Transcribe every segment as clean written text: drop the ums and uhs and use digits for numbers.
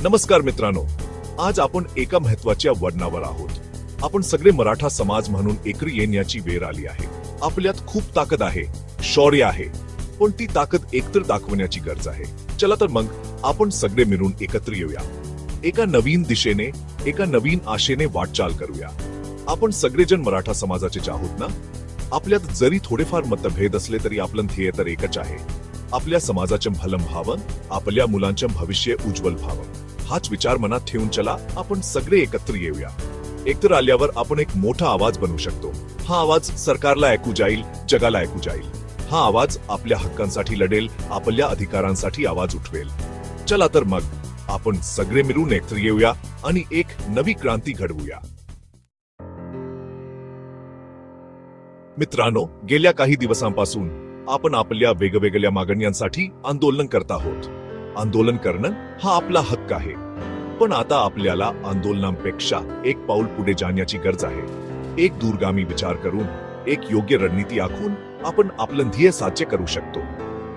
नमस्कार मित्रांनो, आज आपण एका महत्वाच्या वळणावर आहोत। आपण सगळे मराठा समाज म्हणून एकत्र येण्याची वेळ आली आहे। आपल्यात खूप ताकद आहे, शौर्य आहे, पण ती ताकद एकत्र दाखवण्याची गरज आहे। चला तर मग आपण सगळे मिळून एकत्र येऊया, एका नवीन दिशेने, एका नवीन आशेने वाटचाल करूया। आपण सगळेजण मराठा समाजाचे आहोत ना? आपल्यात जरी थोडेफार मतभेद असले तरी आपलं ध्येय तर एकच आहे, आपल्या समाजाचे भलं व्हावं, आपल्या मुलांचे भविष्य उज्ज्वल व्हावं। हाच विचार मनात ठेवून चला आपण सगळे एकत्र येऊया। एकत्र आल्यावर आपण एक मोठा आवाज बनवू शकतो। हा आवाज सरकारला ऐकू जाईल, जगाला ऐकू जाईल। हा आवाज आपल्या हक्कांसाठी लढेल, आपल्या अधिकारांसाठी आवाज उठवेल। चला तर मग आपण सगळे मिळून एकत्र येऊया आणि एक नवी क्रांती घडवूया। मित्रांनो, गेल्या काही दिवसांपासून आपण आपल्या वेगवेगळ्या मागण्यांसाठी आंदोलन करत आहोत। आंदोलन करणं हा आपला हक्क आहे, पण आता आपल्याला आंदोलनांपेक्षा एक पाऊल पुढे जाण्याची गरज आहे। एक दूरगामी विचार करून, एक योग्य रणनीती आखून आपण आपलं ध्येय साध्य करू शकतो।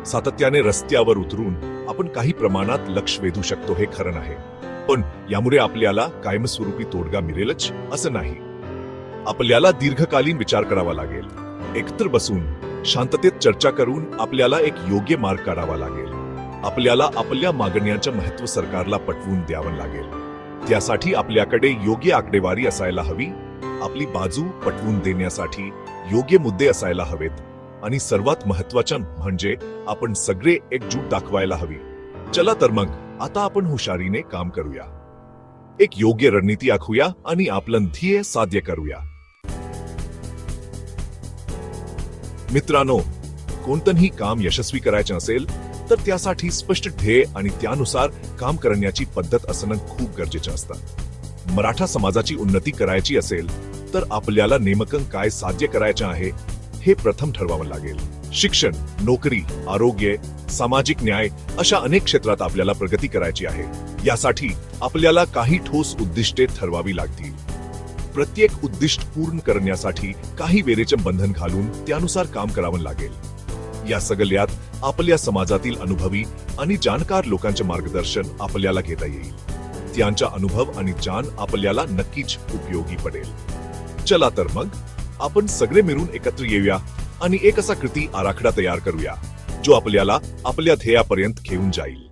सातत्याने रस्त्यावर उतरून आपण काही प्रमाणात लक्ष वेधू शकतो, हे खरं आहे, पण यामुळे आपल्याला कायमस्वरूपी तोडगा मिळेलच असं नाही। आपल्याला दीर्घकालीन विचार करावा लागेल। एकत्र बसून शांततेत चर्चा करून आपल्याला एक योग्य मार्ग काढावा लागेल। आपल्याला आपल्या मागण्यांचे महत्त्व सरकारला पटवून द्यावं लागेल। त्यासाठी आपल्याकडे योग्य आकडेवारी असायला हवी, आपली बाजू पटवून देण्यासाठी योग्य मुद्दे असायला हवेत, आणि सर्वात महत्त्वाचं म्हणजे आपण सगळे एकजूट दाखवायला हवी। चला तर मग आता आपण हुशारीने काम करूया, एक योग्य रणनीती आखूया आणि आपलं ध्येय साध्य करूया। मित्रांनो, कोणतंही काम यशस्वी करायचे असेल तर त्यासाठी स्पष्ट ध्येय आणि त्यानुसार काम करण्याची पद्धत असणं खूप गरजेचं असतं। मराठा समाजाची उन्नती करायची असेल तर आपल्याला नेमकं काय साध्य करायचं आहे हे प्रथम ठरवावं लागेल। शिक्षण, नोकरी, आरोग्य, सामाजिक न्याय अशा अनेक क्षेत्रात आपल्याला प्रगती करायची आहे। यासाठी आपल्याला काही ठोस उद्दिष्टे ठरवावी लागतील। प्रत्येक उद्दिष्ट पूर्ण करण्यासाठी काही वेळेचे बंधन घालून त्यानुसार काम करावं लागेल। या सगळ्यात आपल्या समाजातील अनुभवी आणि जाणकार लोकांचे मार्गदर्शन आपल्याला घेता येईल। त्यांचा अनुभव आणि जाण आपल्याला नक्कीच उपयोगी पडेल। चला तर मग आपण सगळे मिळून एकत्र येऊया आणि एक असा कृती आराखडा तयार करूया जो आपल्याला आपल्या ध्येयापर्यंत घेऊन जाईल।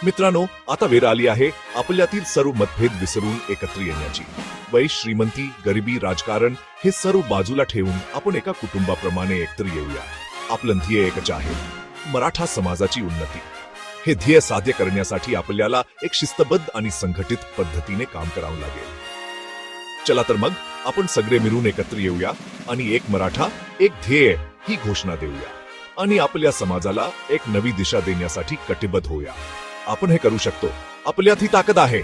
मित्रांनो, आता वेळ आली आहे आपल्यातील सर्व मतभेद विसरून एकत्र येण्याची। वय, श्रीमंती, गरिबी, राजकारण हे सर्व बाजूला ठेवून आपण एका कुटुंबाप्रमाणे एकत्र येऊया। आपलं ध्येय एकच आहे, मराठा समाजाची उन्नती। हे ध्येय साध्य करण्यासाठी आपल्याला एक शिस्तबद्ध आणि संघटित पद्धतीने काम करावं लागेल। चला तर मग आपण सगळे मिळून एकत्र येऊया आणि एक मराठा, एक ध्येय ही घोषणा देऊया आणि आपल्या समाजाला एक नवी दिशा देण्यासाठी कटिबद्ध होऊया। आपण हे करू शकतो, आपल्यात ही ताकद आहे।